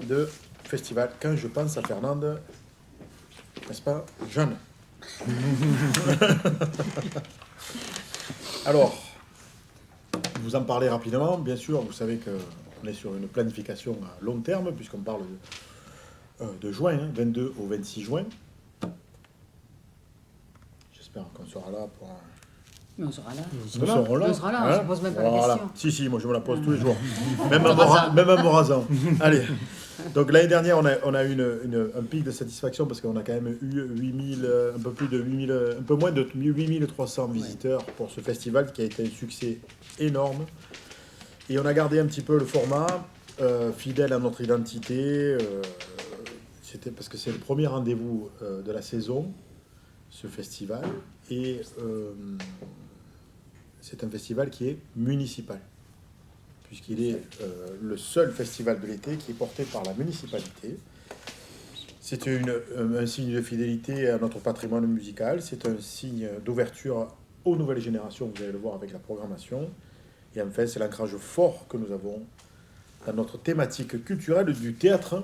de festival. Quand je pense à Fernande, n'est-ce pas, jeune. Alors, vous en parlez rapidement, bien sûr, vous savez qu'on est sur une planification à long terme, puisqu'on parle de juin, hein, 22 au 26 juin. J'espère qu'on sera là pour... Mais on sera là. Nous serons là. On sera là, Hein, on ne se pose même pas la question. Si, moi je me la pose tous les jours. Même à Morazan. Allez. Donc l'année dernière, on a eu un pic de satisfaction parce qu'on a quand même eu 8000, un peu plus de 8000, un peu moins de 8300 visiteurs pour ce festival qui a été un succès énorme. Et on a gardé un petit peu le format, fidèle à notre identité. C'était parce que c'est le premier rendez-vous de la saison, ce festival. Et c'est un festival qui est municipal, puisqu'il est le seul festival de l'été qui est porté par la municipalité. C'est un signe de fidélité à notre patrimoine musical, c'est un signe d'ouverture aux nouvelles générations, vous allez le voir avec la programmation. Et enfin, c'est l'ancrage fort que nous avons dans notre thématique culturelle du théâtre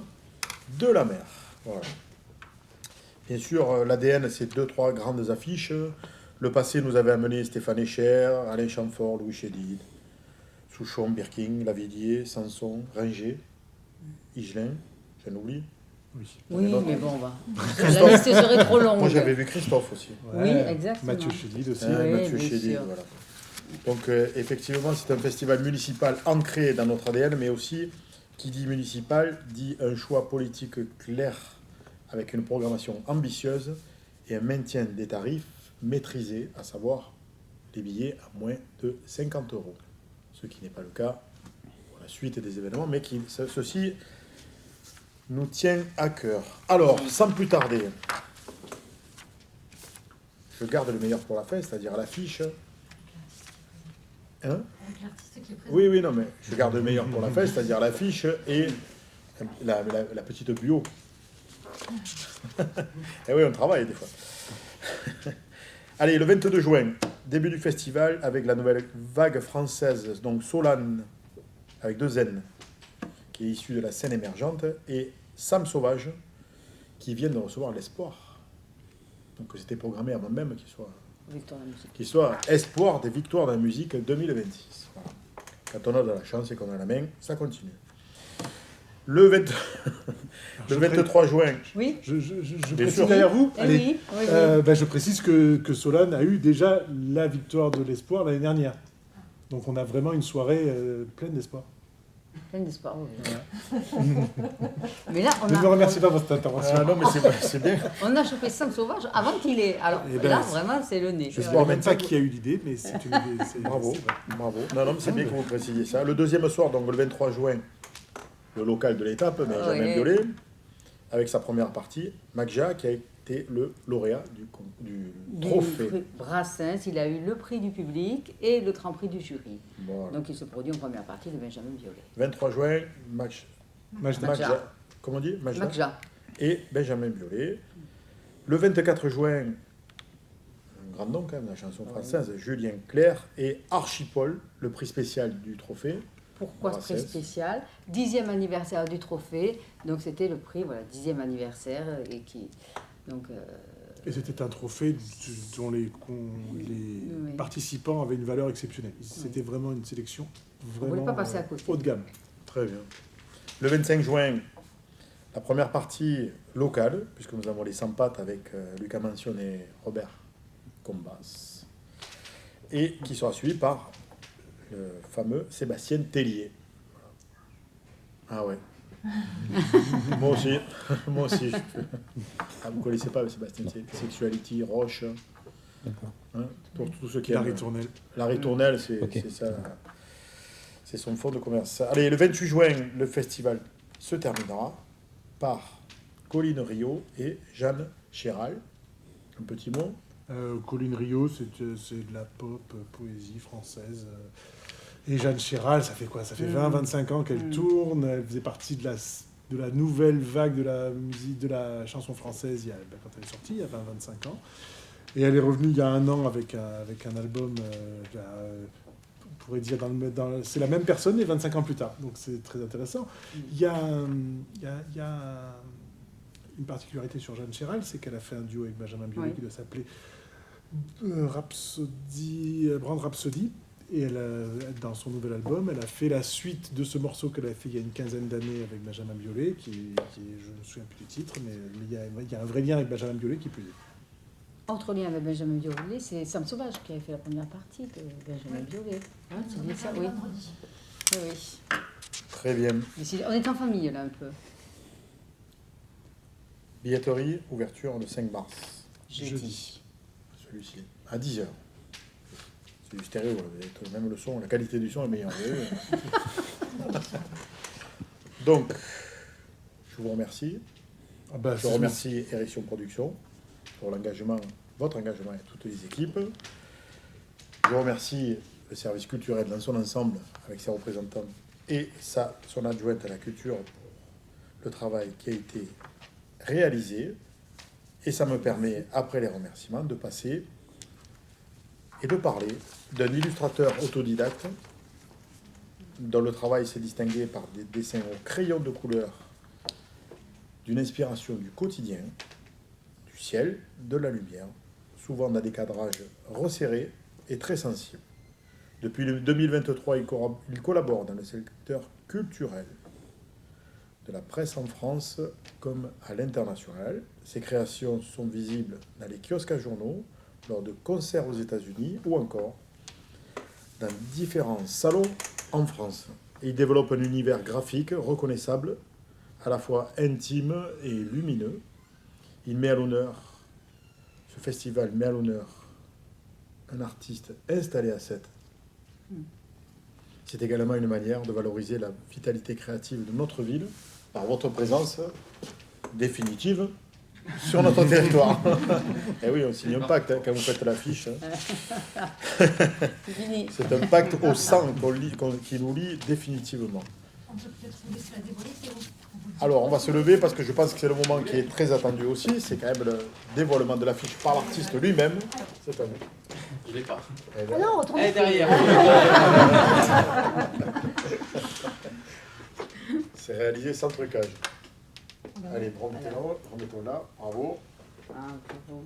de la mer. Voilà. Bien sûr, l'ADN, c'est 2-3 grandes affiches. Le passé nous avait amené Stéphane Echer, Alain Chamfort, Louis Chédid, Souchon, Birking, Lavillier, Sanson, Ringer, Higelin, j'en oublie. Oui, mais bon, on va. La liste serait trop longue. Moi, j'avais vu Christophe aussi. Oui, exactement. Mathieu Chédid aussi. Oui, Mathieu bien Chédid, sûr. voilà. Donc, effectivement, c'est un festival municipal ancré dans notre ADN, mais aussi, qui dit municipal, dit un choix politique clair, avec une programmation ambitieuse et un maintien des tarifs maîtrisés, à savoir les billets à moins de 50 €. Ce qui n'est pas le cas pour la suite des événements, mais ceci nous tient à cœur. Alors, sans plus tarder, je garde le meilleur pour la fin, c'est-à-dire l'affiche. Hein ? Avec l'artiste qui est présent. Oui, non, mais je garde le meilleur pour la fin, c'est-à-dire l'affiche et la petite bio. Et oui, on travaille des fois. Allez, le 22 juin, début du festival avec la nouvelle vague française, donc Solane, avec 2 N, qui est issue de la scène émergente, et Sam Sauvage, qui vient de recevoir l'Espoir. Donc c'était programmé avant même qu'il soit Espoir des victoires de la musique 2026. Voilà. Quand on a de la chance et qu'on a la main, ça continue. Le 23 juin. Oui. Je Bien précise sûr. derrière vous. Eh Allez. oui, oui, Je précise que Solane a eu déjà la victoire de l'Espoir l'année dernière. Donc on a vraiment une soirée pleine d'espoir. Plein d'espoir, oui. Mais là, Ne me remerciez pas pour cette intervention. Ah non, mais c'est bien. on a chopé Sam Sauvage avant qu'il ait. Alors Eh ben, là, vraiment, c'est le nez. Je ne sais Bon, même mais pas ça- qui a eu l'idée, mais c'est une idée. Bravo, c'est vrai. bravo. Non, mais c'est bien que vous précisiez ça. Le deuxième soir, donc le 23 juin, le local de l'étape, Benjamin Ouais. Biolay, avec sa première partie, Magja, qui a été le lauréat du trophée. Du Brassens, il a eu le prix du public et le grand prix du jury. Voilà. Donc il se produit en première partie de Benjamin Biolay. 23 juin, Majda. Magja. Comment on dit Magja. Magja. Et Benjamin Biolay. Le 24 juin, un grand nom quand même, la chanson française, Julien Clerc et Archipol, le prix spécial du trophée. Pourquoi ce prix Brassens. spécial 10e anniversaire du trophée. Donc c'était le prix, voilà, 10e anniversaire. Et qui, donc, Et c'était un trophée dont les Oui. participants avaient une valeur exceptionnelle. C'était vraiment une sélection on ne voulait vraiment pas passer à côté. haut de gamme. Très bien. Le 25 juin, la première partie locale, puisque nous avons les 100 pattes avec Lucas Mansion et Robert Combas, et qui sera suivi par le fameux Sébastien Tellier. Ah ouais. Moi aussi. Moi aussi. Ah, vous ne connaissez pas Sébastien Tellier. Sexuality, Roche. Hein, pour tous ceux qui La aiment. ritournelle. La ritournelle, c'est Ok. c'est ça. C'est son fond de commerce. Allez, le 28 juin, le festival se terminera par Colline Rio et Jeanne Chéral. Un petit mot. Colline Rio, c'est de la pop, poésie française. Et Jeanne Chéral, ça fait quoi? Ça fait 20-25 ans qu'elle tourne. Elle faisait partie de la nouvelle vague de la musique, de la chanson française quand elle est sortie, il y a 20-25 ans. Et elle est revenue il y a 1 an avec un album pourrait dire, c'est la même personne, mais 25 ans plus tard. Donc c'est très intéressant. Il y a une particularité sur Jeanne Chéral, c'est qu'elle a fait un duo avec Benjamin Biolay qui doit s'appeler Brand Rhapsody. Et dans son nouvel album, elle a fait la suite de ce morceau qu'elle a fait il y a une quinzaine d'années avec Benjamin Biolay, je ne me souviens plus du titre, mais il y a un vrai lien avec Benjamin Biolay qui plus est. Autre lien avec Benjamin Biolay, c'est Sam Sauvage qui avait fait la première partie de Benjamin Biolay. Hein, c'est bien ça, oui. Oui. Très bien. On est en famille là un peu. Billetterie, ouverture le 5 mars. Jeudi. Celui-ci, à 10h. C'est du stéréo, même le son, la qualité du son est meilleure. Donc, je vous remercie. Je remercie Érection Production pour l'engagement, votre engagement et toutes les équipes. Je remercie le service culturel dans son ensemble avec ses représentants et son adjointe à la culture pour le travail qui a été réalisé. Et ça me permet, après les remerciements, de passer et de parler d'un illustrateur autodidacte dont le travail s'est distingué par des dessins au crayon de couleur, d'une inspiration du quotidien, du ciel, de la lumière, souvent dans des cadrages resserrés et très sensibles. Depuis 2023, il collabore dans le secteur culturel, de la presse en France comme à l'international. Ses créations sont visibles dans les kiosques à journaux, lors de concerts aux États-Unis ou encore dans différents salons en France. Et il développe un univers graphique reconnaissable, à la fois intime et lumineux. Il met à l'honneur, ce festival met à l'honneur un artiste installé à Sète. C'est également une manière de valoriser la vitalité créative de notre ville par votre présence définitive sur notre territoire. Et oui, on signe un pacte hein, quand vous faites l'affiche. Hein. C'est un pacte au sang qui nous lie définitivement. On peut peut-être vous laisser la dévoiler, Théo. Alors, on va se lever parce que je pense que c'est le moment qui est très attendu aussi. C'est quand même le dévoilement de l'affiche par l'artiste lui-même cette année. Je l'ai pas. Eh bien, Alors, retournez. Elle est derrière. c'est réalisé sans trucage. Allez, remettons là. Bravo. Ah, bravo.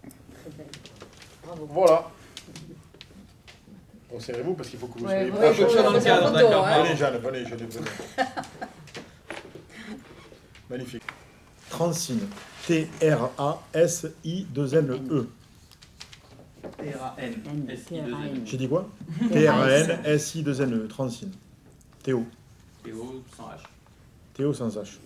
Très belle. Bravo. Voilà. Bon, serrez-vous parce qu'il faut que vous soyez Ouais, proches. faut que je sois dans le cadre, d'accord. Venez, Jeanne, venez. Magnifique. Transine. T-R-A-S-I-2-N-E. T-R-A-N-S-I-2-N. J'ai dit quoi? T-R-A-N-S-I-2-N-E. Transine. Théo. Théo sans H. Théo sans H.